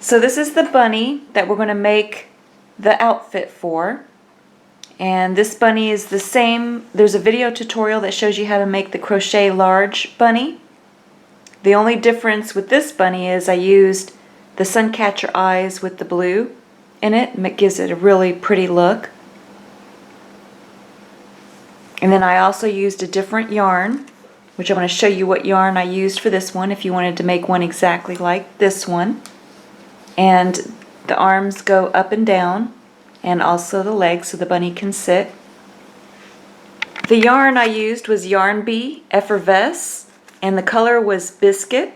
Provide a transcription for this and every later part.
So this is the bunny that we're going to make the outfit for. And this bunny is the same. There's a video tutorial that shows you how to make the crochet large bunny. The only difference with this bunny is I used the suncatcher eyes with the blue in it, and it gives it a really pretty look. And then I also used a different yarn, which I'm going to show you what yarn I used for this one if you wanted to make one exactly like this one. And the arms go up and down, and also the legs so the bunny can sit. The yarn I used was Yarn Bee Effervesce, and the color was Biscuit.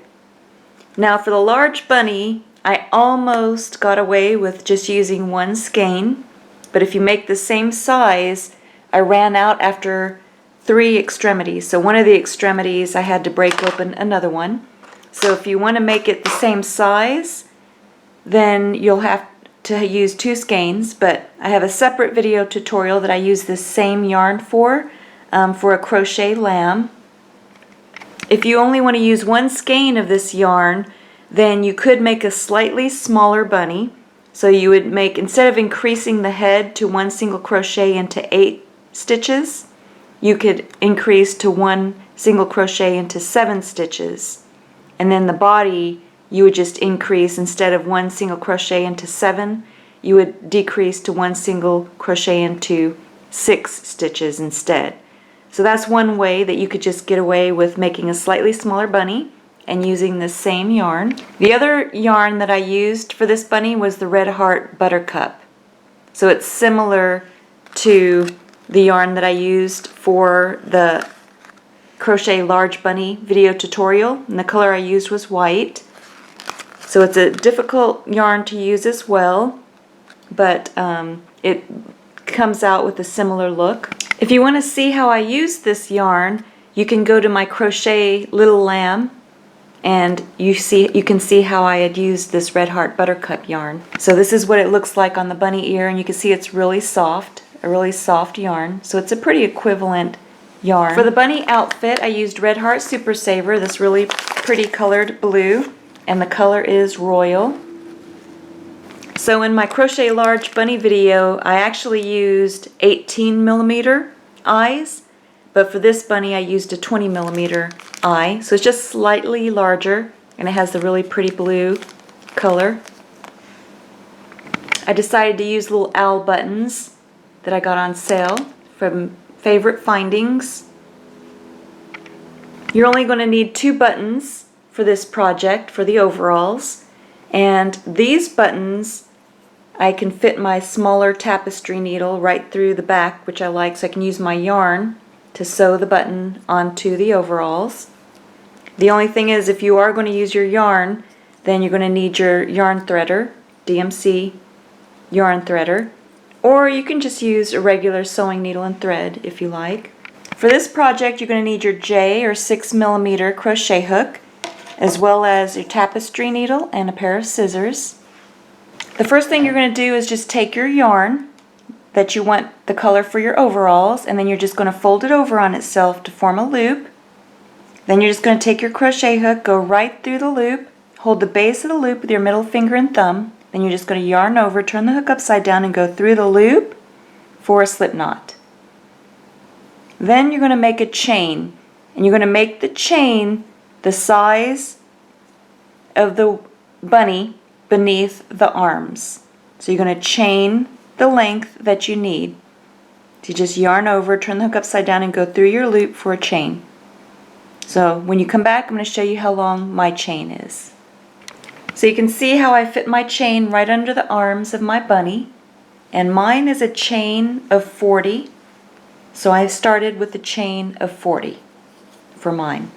Now for the large bunny, I almost got away with just using one skein, but if you make the same size, I ran out after 3 extremities. So one of the extremities I had to break open another one. So if you want to make it the same size, then you'll have to use 2 skeins, but I have a separate video tutorial that I use this same yarn for a crochet lamb. If you only want to use 1 skein of this yarn, then you could make a slightly smaller bunny. So you would make, instead of increasing the head to 1 single crochet into 8 stitches, you could increase to 1 single crochet into 7 stitches. And then the body, you would just increase, instead of 1 single crochet into 7, you would decrease to 1 single crochet into 6 stitches instead. So that's one way that you could just get away with making a slightly smaller bunny and using the same yarn. The other yarn that I used for this bunny was the Red Heart Buttercup. So it's similar to the yarn that I used for the Crochet Large Bunny video tutorial, and the color I used was white. So it's a difficult yarn to use as well, but it comes out with a similar look. If you want to see how I use this yarn, you can go to my Crochet Little Lamb, and you can see how I had used this Red Heart Buttercup yarn. So this is what it looks like on the bunny ear, and you can see it's really soft, a really soft yarn. So it's a pretty equivalent yarn. For the bunny outfit, I used Red Heart Super Saver, this really pretty colored blue, and the color is Royal. So in my Crochet Large Bunny video, I actually used 18mm eyes, but for this bunny I used a 20mm eye. So it's just slightly larger, and it has the really pretty blue color. I decided to use little owl buttons that I got on sale from Favorite Findings. You're only going to need 2 buttons for this project, for the overalls, and these buttons I can fit my smaller tapestry needle right through the back, which I like, so I can use my yarn to sew the button onto the overalls. The only thing is, if you are going to use your yarn, then you're going to need your yarn threader, DMC yarn threader, or you can just use a regular sewing needle and thread if you like. For this project, you're going to need your J or 6mm crochet hook, as well as your tapestry needle and a pair of scissors. The first thing you're going to do is just take your yarn that you want the color for your overalls, and then you're just going to fold it over on itself to form a loop. Then you're just going to take your crochet hook, go right through the loop, hold the base of the loop with your middle finger and thumb, then you're just going to yarn over, turn the hook upside down, and go through the loop for a slip knot. Then you're going to make a chain, and you're going to make the chain the size of the bunny beneath the arms. So you're going to chain the length that you need. So you just yarn over, turn the hook upside down, and go through your loop for a chain. So when you come back, I'm going to show you how long my chain is. So you can see how I fit my chain right under the arms of my bunny, and mine is a chain of 40. So I started with a chain of 40 for mine.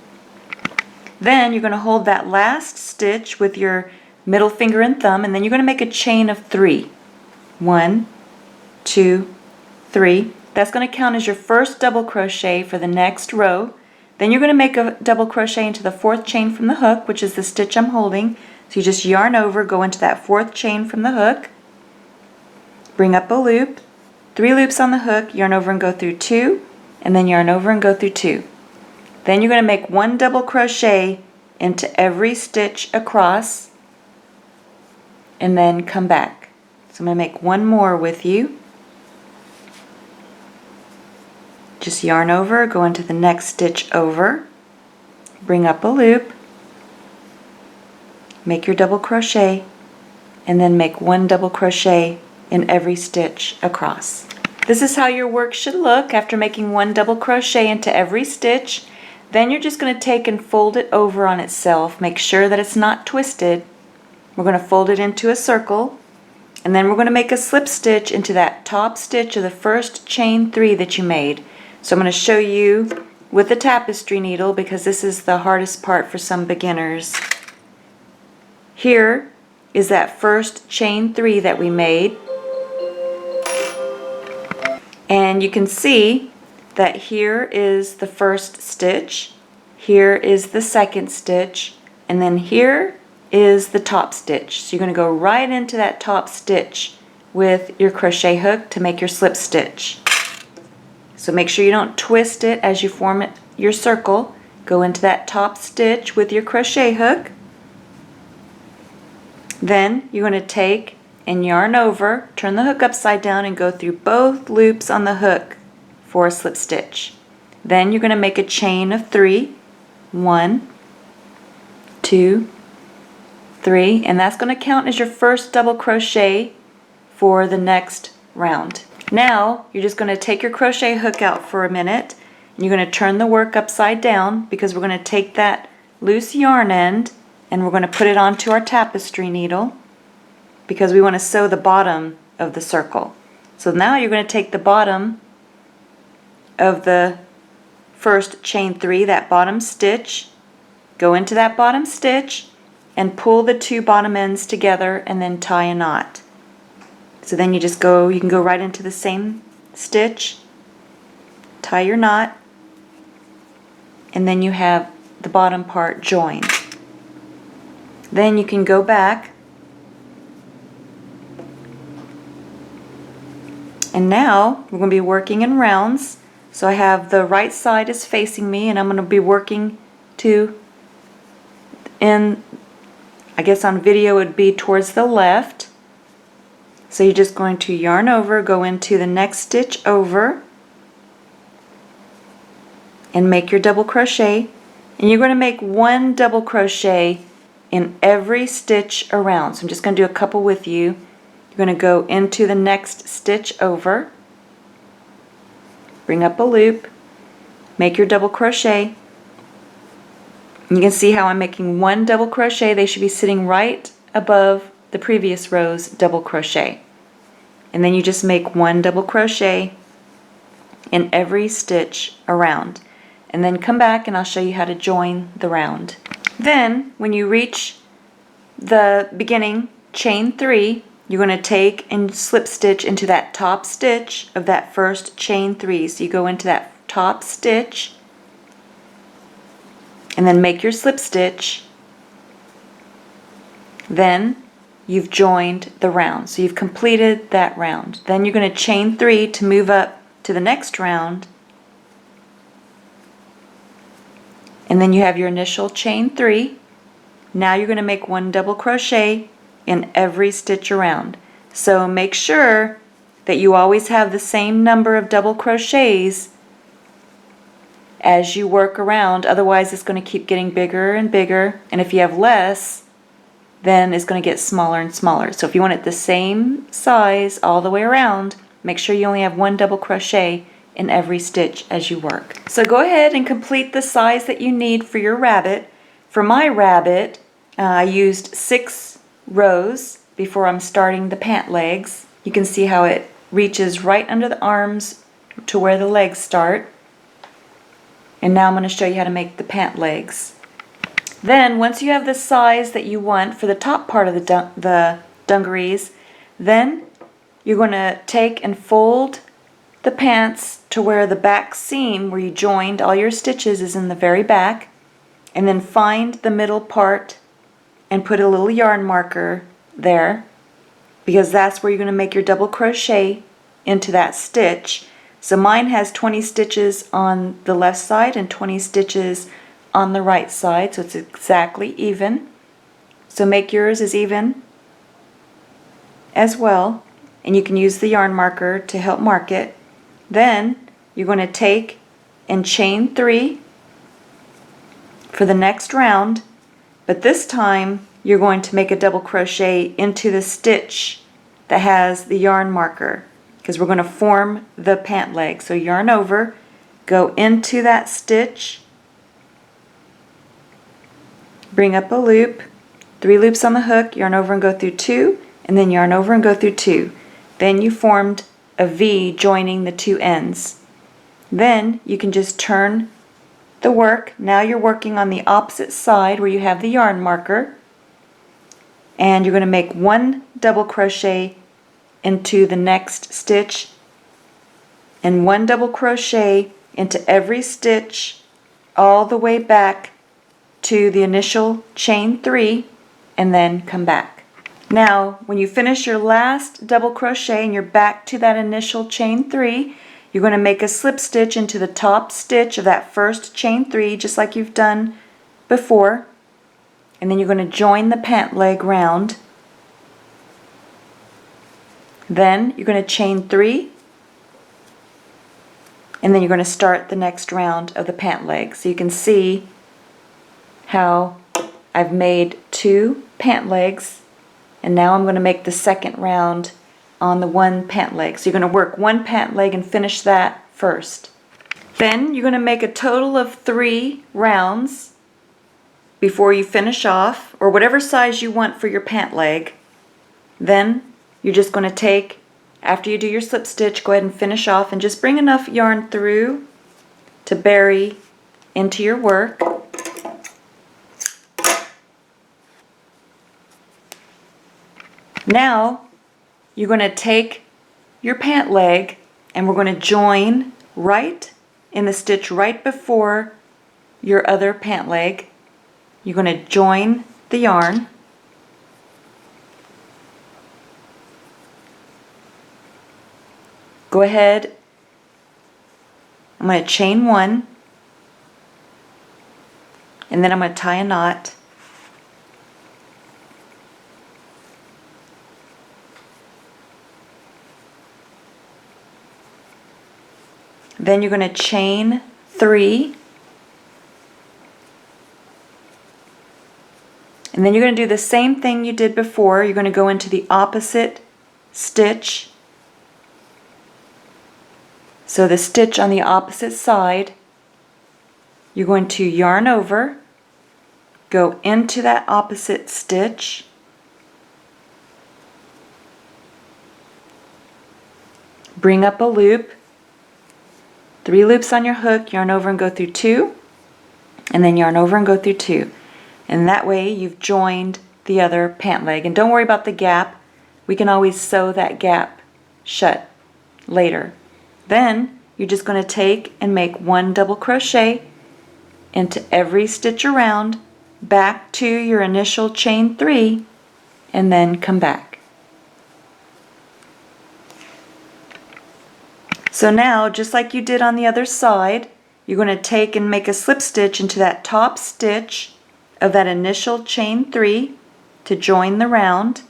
Then you're going to hold that last stitch with your middle finger and thumb, and then you're going to make a chain of 3. 1, 2, 3. That's going to count as your first double crochet for the next row. Then you're going to make a double crochet into the 4th chain from the hook, which is the stitch I'm holding. So you just yarn over, go into that 4th chain from the hook, bring up a loop, 3 loops on the hook, yarn over and go through 2, and then yarn over and go through 2. Then you're going to make 1 double crochet into every stitch across, and then come back. So I'm going to make one more with you. Just yarn over, go into the next stitch over, bring up a loop, make your double crochet, and then make one double crochet in every stitch across. This is how your work should look after making one double crochet into every stitch. Then you're just going to take and fold it over on itself. Make sure that it's not twisted. We're going to fold it into a circle, and then we're going to make a slip stitch into that top stitch of the first chain 3 that you made. So I'm going to show you with the tapestry needle because this is the hardest part for some beginners. Here is that first chain 3 that we made. And you can see that here is the first stitch, here is the second stitch, and then here is the top stitch. So you're going to go right into that top stitch with your crochet hook to make your slip stitch. So make sure you don't twist it as you form it, your circle. Go into that top stitch with your crochet hook. Then you're going to take and yarn over, turn the hook upside down, and go through both loops on the hook for a slip stitch. Then you're going to make a chain of 3. 1, 2, 3, and that's going to count as your first double crochet for the next round. Now you're just going to take your crochet hook out for a minute, and you're going to turn the work upside down because we're going to take that loose yarn end and we're going to put it onto our tapestry needle because we want to sew the bottom of the circle. So now you're going to take the bottom of the first chain 3, that bottom stitch, go into that bottom stitch and pull the 2 bottom ends together and then tie a knot. So then you can go right into the same stitch, tie your knot, and then you have the bottom part joined. Then you can go back, and now we're going to be working in rounds. So I have the right side is facing me, and I'm going to be working I guess on video it would be towards the left. So you're just going to yarn over, go into the next stitch over, and make your double crochet. And you're going to make one double crochet in every stitch around. So I'm just going to do a couple with you. You're going to go into the next stitch over, bring up a loop, make your double crochet. You can see how I'm making one double crochet. They should be sitting right above the previous row's double crochet. And then you just make one double crochet in every stitch around. And then come back and I'll show you how to join the round. Then when you reach the beginning chain 3, you're going to take and slip stitch into that top stitch of that first chain 3. So you go into that top stitch and then make your slip stitch. Then you've joined the round. So you've completed that round. Then you're going to chain 3 to move up to the next round. And then you have your initial chain 3. Now you're going to make one double crochet in every stitch around. So make sure that you always have the same number of double crochets as you work around, otherwise it's going to keep getting bigger and bigger, and if you have less, then it's going to get smaller and smaller. So if you want it the same size all the way around, make sure you only have one double crochet in every stitch as you work. So go ahead and complete the size that you need for your rabbit. For my rabbit, I used 6 rows before I'm starting the pant legs. You can see how it reaches right under the arms to where the legs start. And now I'm going to show you how to make the pant legs. Then once you have the size that you want for the top part of the dungarees, then you're going to take and fold the pants to where the back seam where you joined all your stitches is in the very back, and then find the middle part and put a little yarn marker there because that's where you're going to make your double crochet into that stitch. So mine has 20 stitches on the left side and 20 stitches on the right side, so it's exactly even. So make yours as even as well, and you can use the yarn marker to help mark it. Then you're going to take and chain 3 for the next round, but this time you're going to make a double crochet into the stitch that has the yarn marker, because we're going to form the pant leg. So yarn over, go into that stitch, bring up a loop, 3 loops on the hook, yarn over and go through 2, and then yarn over and go through 2. Then you formed a V joining the 2 ends. Then you can just turn the work. Now you're working on the opposite side where you have the yarn marker, and you're going to make 1 double crochet into the next stitch and 1 double crochet into every stitch all the way back to the initial chain 3, and then come back. Now when you finish your last double crochet and you're back to that initial chain 3, you're going to make a slip stitch into the top stitch of that first chain 3, just like you've done before, and then you're going to join the pant leg round. Then you're going to chain 3, and then you're going to start the next round of the pant leg. So you can see how I've made 2 pant legs, and now I'm going to make the second round on the 1 pant leg. So you're going to work 1 pant leg and finish that first. Then you're going to make a total of 3 rounds before you finish off, or whatever size you want for your pant leg. Then you're just going to take, after you do your slip stitch, go ahead and finish off and just bring enough yarn through to bury into your work. Now you're going to take your pant leg and we're going to join right in the stitch right before your other pant leg. You're going to join the yarn. Go ahead, I'm going to chain 1, and then I'm going to tie a knot. Then you're going to chain 3, and then you're going to do the same thing you did before. You're going to go into the opposite stitch. So the stitch on the opposite side, you're going to yarn over, go into that opposite stitch, bring up a loop, 3 loops on your hook, yarn over and go through 2, and then yarn over and go through 2. And that way you've joined the other pant leg. And don't worry about the gap. We can always sew that gap shut later. Then you're just going to take and make 1 double crochet into every stitch around, back to your initial chain 3, and then come back. So now, just like you did on the other side, you're going to take and make a slip stitch into that top stitch of that initial chain 3 to join the round.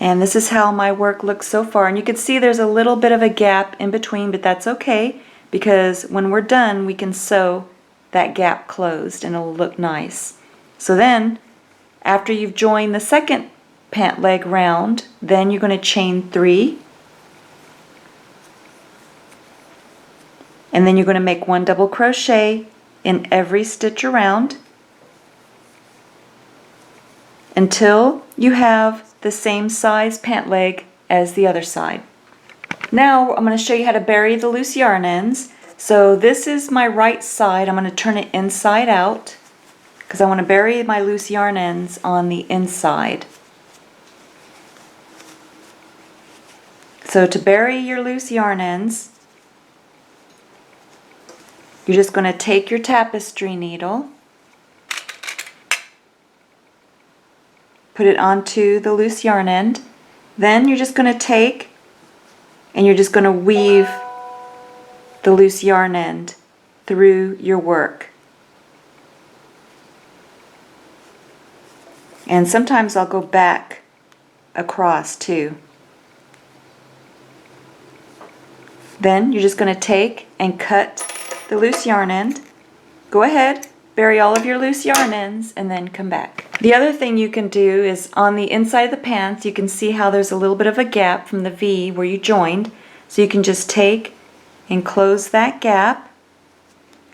And this is how my work looks so far. And you can see there's a little bit of a gap in between, but that's okay, because when we're done we can sew that gap closed and it'll look nice. So then, after you've joined the second pant leg round, then you're going to chain 3, and then you're going to make 1 double crochet in every stitch around until you have the same size pant leg as the other side. Now I'm going to show you how to bury the loose yarn ends. So this is my right side. I'm going to turn it inside out because I want to bury my loose yarn ends on the inside. So to bury your loose yarn ends, you're just going to take your tapestry needle, put it onto the loose yarn end, then you're just going to take and you're just going to weave the loose yarn end through your work. And sometimes I'll go back across too. Then you're just going to take and cut the loose yarn end. Go ahead, bury all of your loose yarn ends, and then come back. The other thing you can do is on the inside of the pants, you can see how there's a little bit of a gap from the V where you joined. So you can just take and close that gap,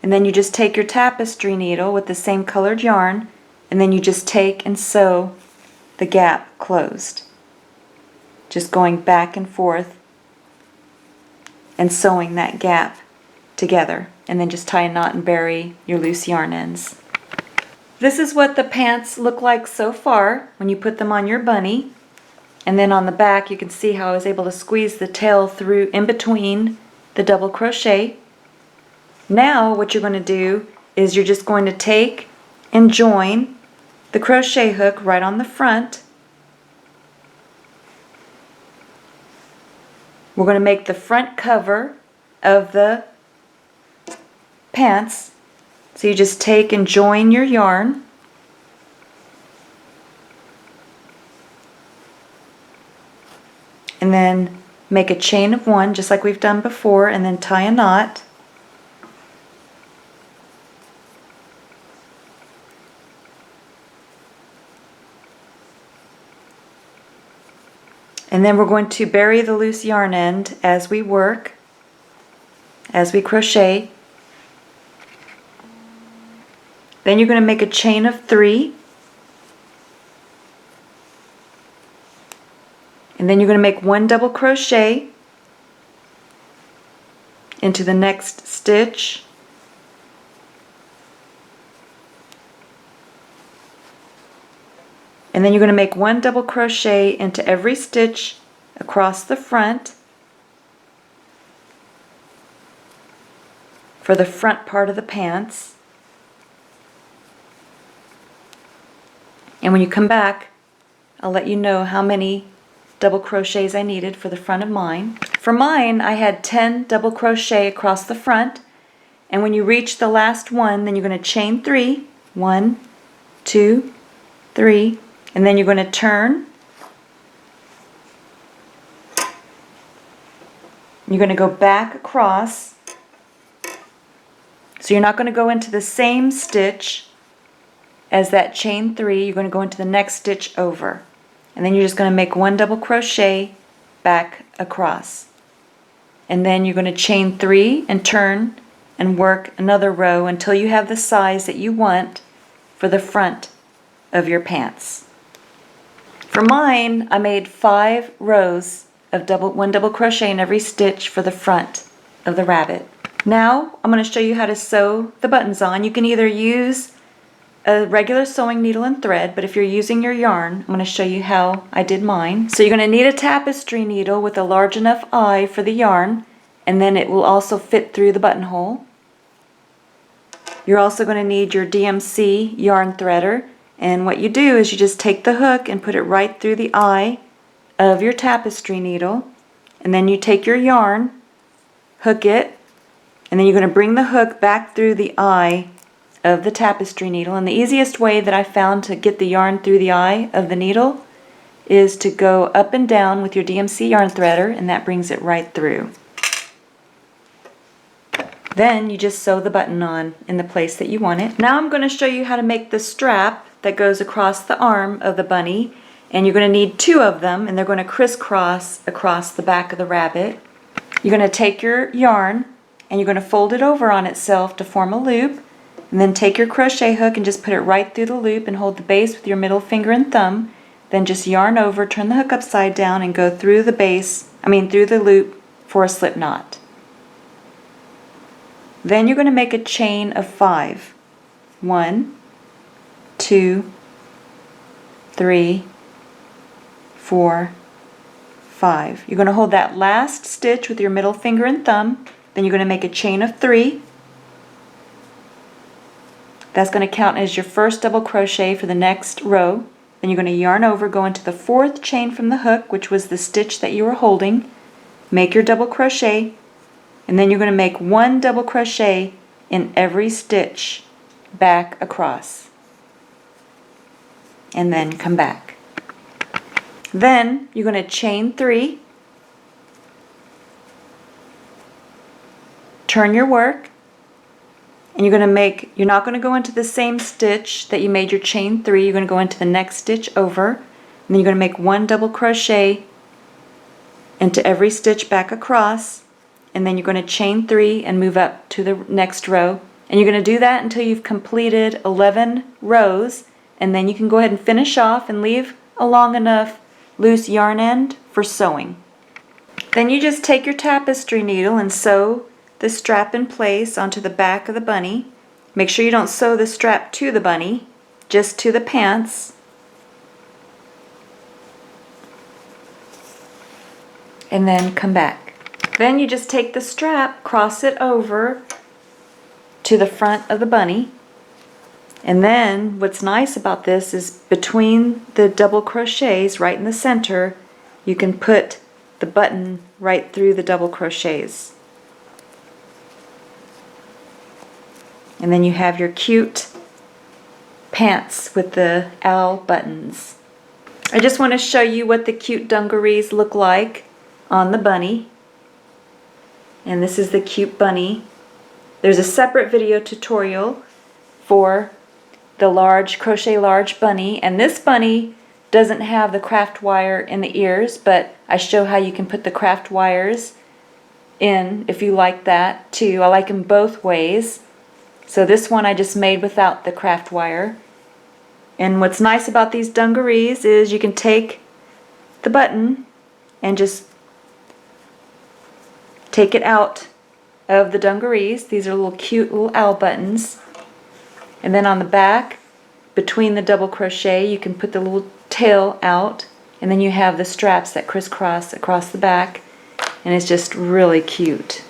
and then you just take your tapestry needle with the same colored yarn, and then you just take and sew the gap closed. Just going back and forth and sewing that gap together, and then just tie a knot and bury your loose yarn ends. This is what the pants look like so far when you put them on your bunny. And then on the back you can see how I was able to squeeze the tail through in between the double crochet. Now what you're going to do is you're just going to take and join the crochet hook right on the front. We're going to make the front cover of the pants. So you just take and join your yarn. And then make a chain of one just like we've done before, and then tie a knot. And then we're going to bury the loose yarn end as we work, as we crochet. Then you're going to make a chain of 3. And then you're going to make 1 double crochet into the next stitch. And then you're going to make 1 double crochet into every stitch across the front for the front part of the pants. And when you come back, I'll let you know how many double crochets I needed for the front of mine. For mine, I had 10 double crochet across the front, and when you reach the last one, then you're going to chain 3, 1, 2, 3, and then you're going to turn. You're going to go back across. So you're not going to go into the same stitch as that chain 3. You're going to go into the next stitch over. And then you're just going to make 1 double crochet back across. And then you're going to chain 3 and turn and work another row until you have the size that you want for the front of your pants. For mine, I made 5 rows of 1 double crochet in every stitch for the front of the rabbit. Now I'm going to show you how to sew the buttons on. You can either use a regular sewing needle and thread, but if you're using your yarn, I'm going to show you how I did mine. So you're going to need a tapestry needle with a large enough eye for the yarn, and then it will also fit through the buttonhole. You're also going to need your DMC yarn threader, and what you do is you just take the hook and put it right through the eye of your tapestry needle, and then you take your yarn, hook it, and then you're going to bring the hook back through the eye of the tapestry needle. And the easiest way that I found to get the yarn through the eye of the needle is to go up and down with your DMC yarn threader, and that brings it right through. Then you just sew the button on in the place that you want it. Now I'm going to show you how to make the strap that goes across the arm of the bunny, and you're going to need 2 of them, and they're going to crisscross across the back of the rabbit. You're going to take your yarn and you're going to fold it over on itself to form a loop. And then take your crochet hook and just put it right through the loop and hold the base with your middle finger and thumb. Then just yarn over, turn the hook upside down, and go through the through the loop for a slip knot. Then you're going to make a chain of 5. 1, 2, 3, 4, 5. You're going to hold that last stitch with your middle finger and thumb. Then you're going to make a chain of 3. That's going to count as your first double crochet for the next row. Then you're going to yarn over, go into the 4th chain from the hook, which was the stitch that you were holding, make your double crochet, and then you're going to make 1 double crochet in every stitch back across. and then come back. Then you're going to chain 3, turn your work, and you're not going to go into the same stitch that you made your chain 3. You're going to go into the next stitch over, and then you're going to make 1 double crochet into every stitch back across, and then you're going to chain 3 and move up to the next row. And you're going to do that until you've completed 11 rows, and then you can go ahead and finish off and leave a long enough loose yarn end for sewing. Then you just take your tapestry needle and sew the strap in place onto the back of the bunny. Make sure you don't sew the strap to the bunny, just to the pants. And then come back. Then you just take the strap, cross it over to the front of the bunny. And then what's nice about this is between the double crochets right in the center, you can put the button right through the double crochets. And then you have your cute pants with the owl buttons. I just want to show you what the cute dungarees look like on the bunny. And this is the cute bunny. There's a separate video tutorial for the crochet large bunny, and this bunny doesn't have the craft wire in the ears, but I show how you can put the craft wires in if you like that too. I like them both ways. So this one I just made without the craft wire. And what's nice about these dungarees is you can take the button and just take it out of the dungarees. These are little cute little owl buttons. And then on the back, between the double crochet, you can put the little tail out, and then you have the straps that crisscross across the back, and it's just really cute.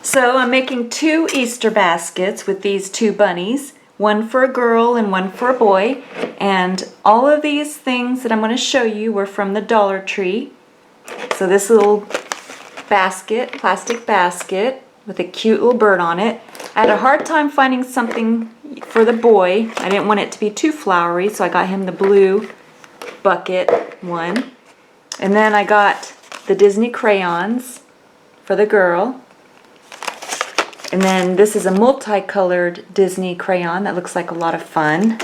So I'm making 2 Easter baskets with these 2 bunnies, one for a girl and one for a boy, and all of these things that I'm going to show you were from the Dollar Tree. So this little basket, plastic basket with a cute little bird on it. I had a hard time finding something for the boy. I didn't want it to be too flowery, so I got him the blue bucket one. And then I got the Disney crayons for the girl. And then this is a multicolored Disney crayon that looks like a lot of fun.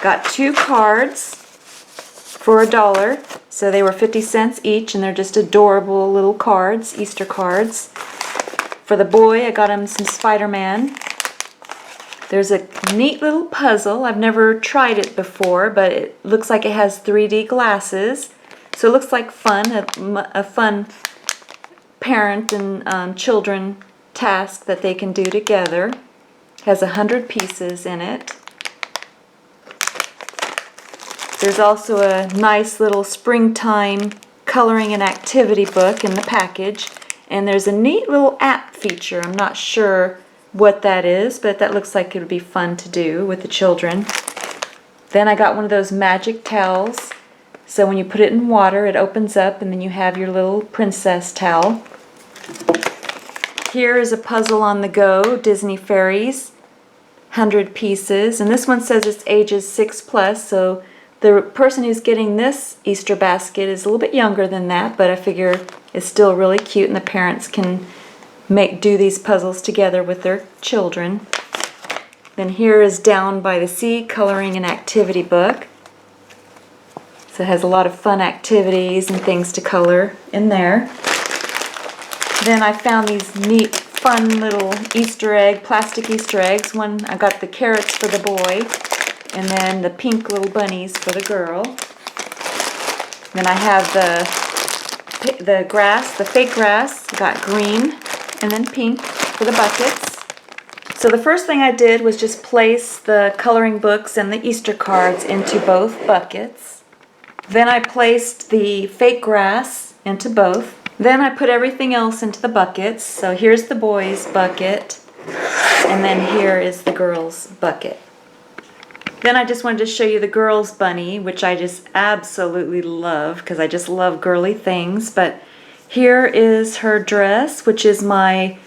Got 2 cards for $1. So they were 50 cents each, and they're just adorable little cards, Easter cards. For the boy, I got him some Spider-Man. There's a neat little puzzle. I've never tried it before, but it looks like it has 3D glasses. So it looks like fun, a fun parent and children task that they can do together. It has 100 pieces in it. There's also a nice little springtime coloring and activity book in the package. And there's a neat little app feature. I'm not sure what that is, but that looks like it would be fun to do with the children. Then I got one of those magic towels. So when you put it in water, it opens up, and then you have your little princess towel. Here is a puzzle on the go, Disney Fairies, 100 pieces. And this one says it's ages 6+, so the person who's getting this Easter basket is a little bit younger than that, but I figure it's still really cute, and the parents can do these puzzles together with their children. Then here is Down by the Sea coloring and activity book. So it has a lot of fun activities and things to color in there. Then I found these neat, fun little Easter egg, plastic Easter eggs. One, I got the carrots for the boy, and then the pink little bunnies for the girl. Then I have the grass, the fake grass. I got green and then pink for the buckets. So the first thing I did was just place the coloring books and the Easter cards into both buckets. Then I placed the fake grass into both. Then I put everything else into the buckets. So here's the boys' bucket, and then here is the girls' bucket. Then I just wanted to show you the girls' bunny, which I just absolutely love because I just love girly things. But here is her dress, which is my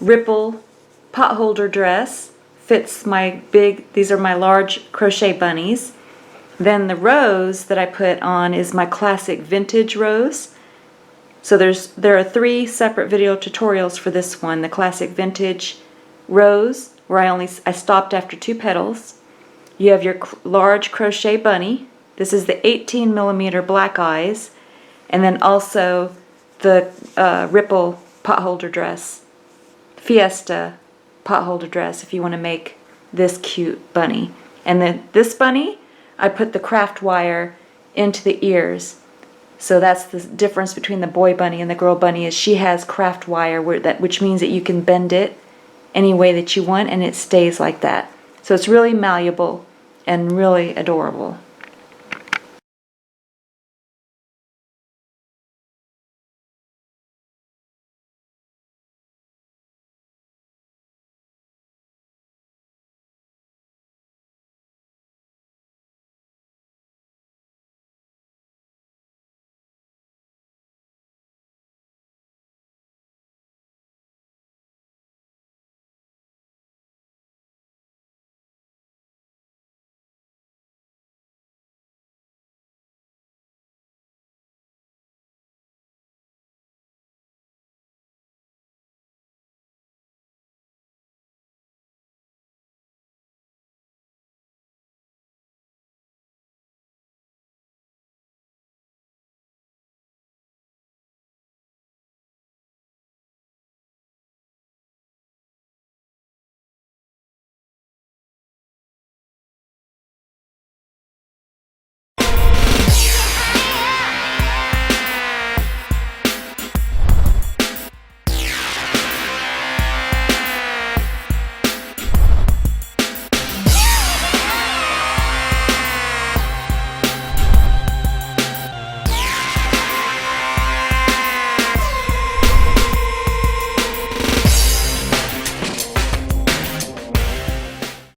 ripple potholder dress fits my big, these are my large crochet bunnies. Then the rose that I put on is my classic vintage rose. So there are 3 separate video tutorials for this one. The classic vintage rose, where I stopped after 2 petals. You have your large crochet bunny. This is the 18mm black eyes, and then also the ripple potholder dress, Fiesta potholder dress, if you want to make this cute bunny. And then this bunny, I put the craft wire into the ears. So that's the difference between the boy bunny and the girl bunny, is she has craft wire, which means that you can bend it any way that you want and it stays like that. So it's really malleable and really adorable.